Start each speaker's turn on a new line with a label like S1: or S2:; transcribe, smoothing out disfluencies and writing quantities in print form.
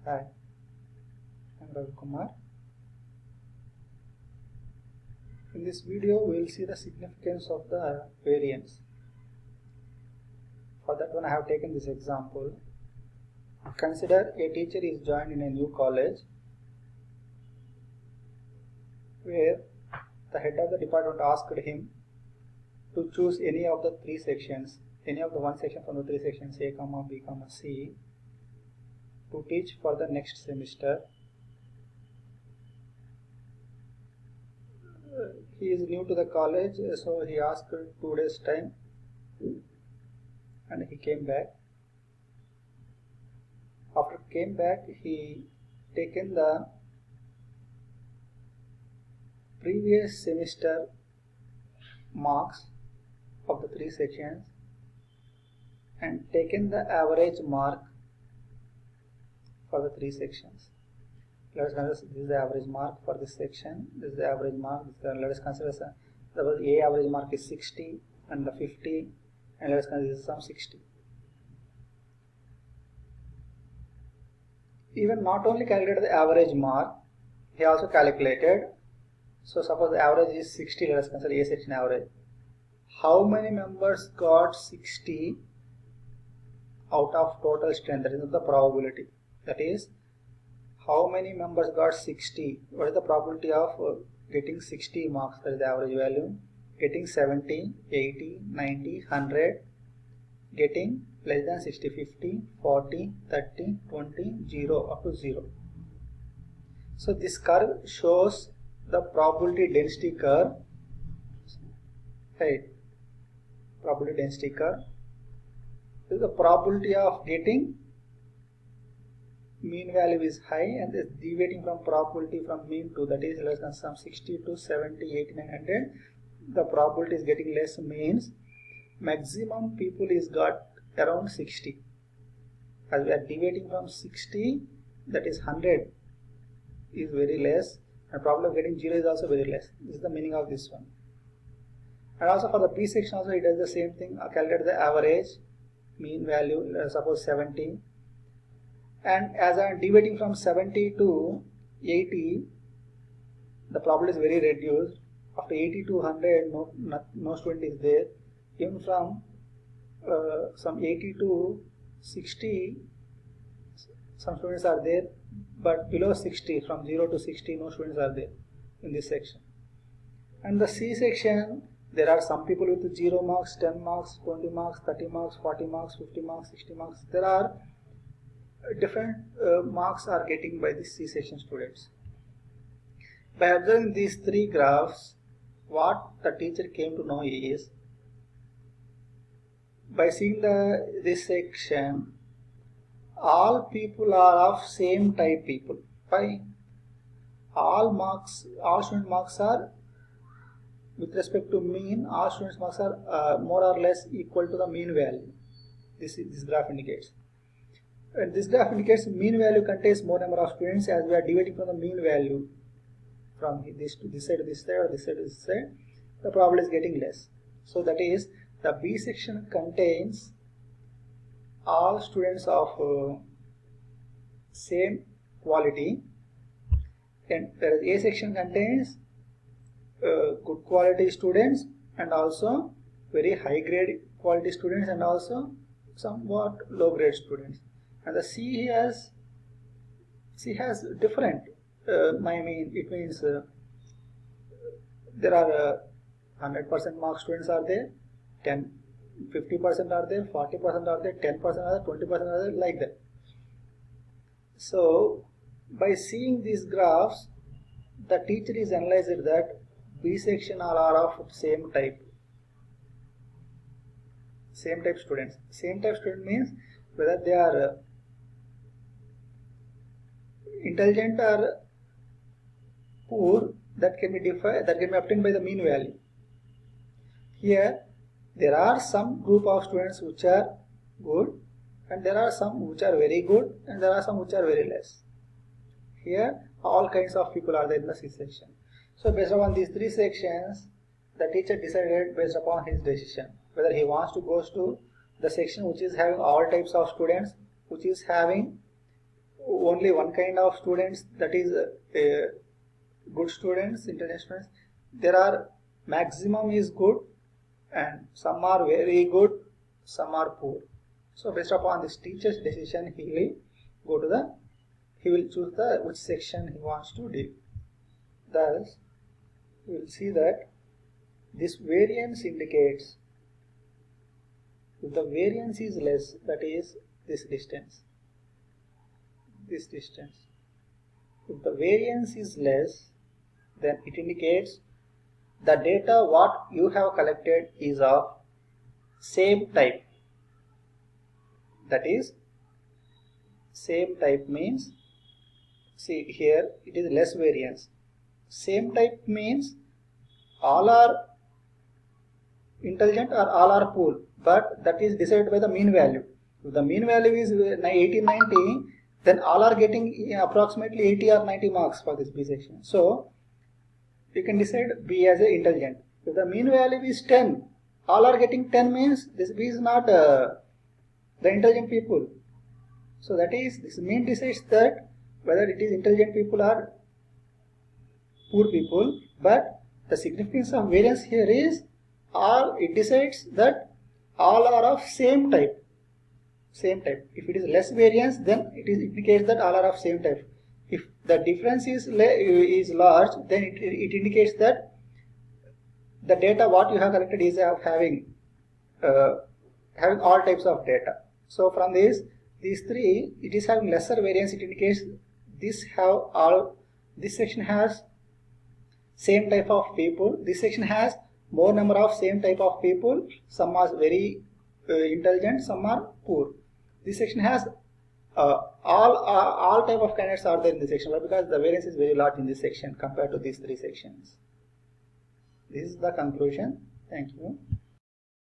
S1: Hi, I'm Ravi Kumar. In this video, we will see the significance of the variance. For that one, I have taken this example. Consider a teacher is joined in a new college where the head of the department asked him to choose any of the three sections, any of the one section from the three sections A, B, C to teach for the next semester. He is new to the college, so he asked 2 days time and he came back. After came back, he taken the previous semester marks of the three sections and taken the average mark for the three sections. Let us consider this is the average mark for this section. This is the average mark. Let us consider the A average mark is 60 and the 50, and let us consider some 60. Even not only calculated the average mark, he also calculated. So suppose the average is 60. Let us consider A section average. How many members got 60 out of total strength? That is the probability. That is, how many members got 60? What is the probability of getting 60 marks? That is the average value. Getting 70, 80, 90, 100. Getting less than 60, 50, 40, 30, 20, 0 up to 0. So this curve shows the probability density curve. Right. Probability density curve. This is the probability of getting mean value is high and is deviating from probability from mean to, that is less than some 60 to 70, 80, 100. The probability is getting less means maximum people is got around 60. As we are deviating from 60, that is 100 is very less, and probability of getting 0 is also very less. This is the meaning of this one. And also for the B section also it does the same thing. Calculate the average mean value, suppose 70, and as I am deviating from 70 to 80, the probability is very reduced. After 80 to 100, no student is there. Even from some 80 to 60, some students are there, but below 60, from 0 to 60, no students are there in this section. And the C section, there are some people with 0 marks, 10 marks, 20 marks, 30 marks, 40 marks, 50 marks, 60 marks. There are different marks are getting by the C section students. By observing these three graphs, what the teacher came to know is, by seeing this section, all people are of same type people. Why? All student marks are, with respect to mean, all students marks are more or less equal to the mean value. This graph indicates. And this graph indicates mean value contains more number of students. As we are deviating from the mean value from this to this side to this side or this side to this side, the probability is getting less. So that is, the B section contains all students of same quality, and whereas A section contains good quality students and also very high grade quality students and also somewhat low grade students. And the C has different. It means there are 100% mark students are there, 50% are there, 40% are there, 10% are there, 20% are there, like that. So by seeing these graphs, the teacher is analyzed that B section are of same type students. Same type student means whether they are intelligent or poor, that can be obtained by the mean value. Here there are some group of students which are good, and there are some which are very good, and there are some which are very less. Here all kinds of people are there in the C section. So based upon these three sections, the teacher decided based upon his decision whether he wants to go to the section which is having all types of students, which is having only one kind of students, that is good students, intelligent students. There are maximum is good and some are very good, some are poor. So based upon this teacher's decision, he will choose the which section he wants to deal. Thus, we will see that this variance indicates if the variance is less, that is this distance. This distance. If the variance is less, then it indicates the data what you have collected is of same type. That is, same type means, see here it is less variance. Same type means all are intelligent or all are poor, but that is decided by the mean value. If the mean value is 80, 90, then all are getting approximately 80 or 90 marks for this B section. So you can decide B as a intelligent. If the mean value is 10, all are getting 10 means this B is not the intelligent people. So that is, this mean decides that whether it is intelligent people or poor people, but the significance of variance here is it decides that all are of same type. Same type. If it is less variance, then it indicates that all are of same type. If the difference is large, then it indicates that the data what you have collected is having all types of data. So from these three, it is having lesser variance. It indicates this section has same type of people. This section has more number of same type of people. Some are very intelligent, some are poor. This section has all type of candidates are there in this section. Why? Because the variance is very large in this section compared to these three sections. This is the conclusion. Thank you.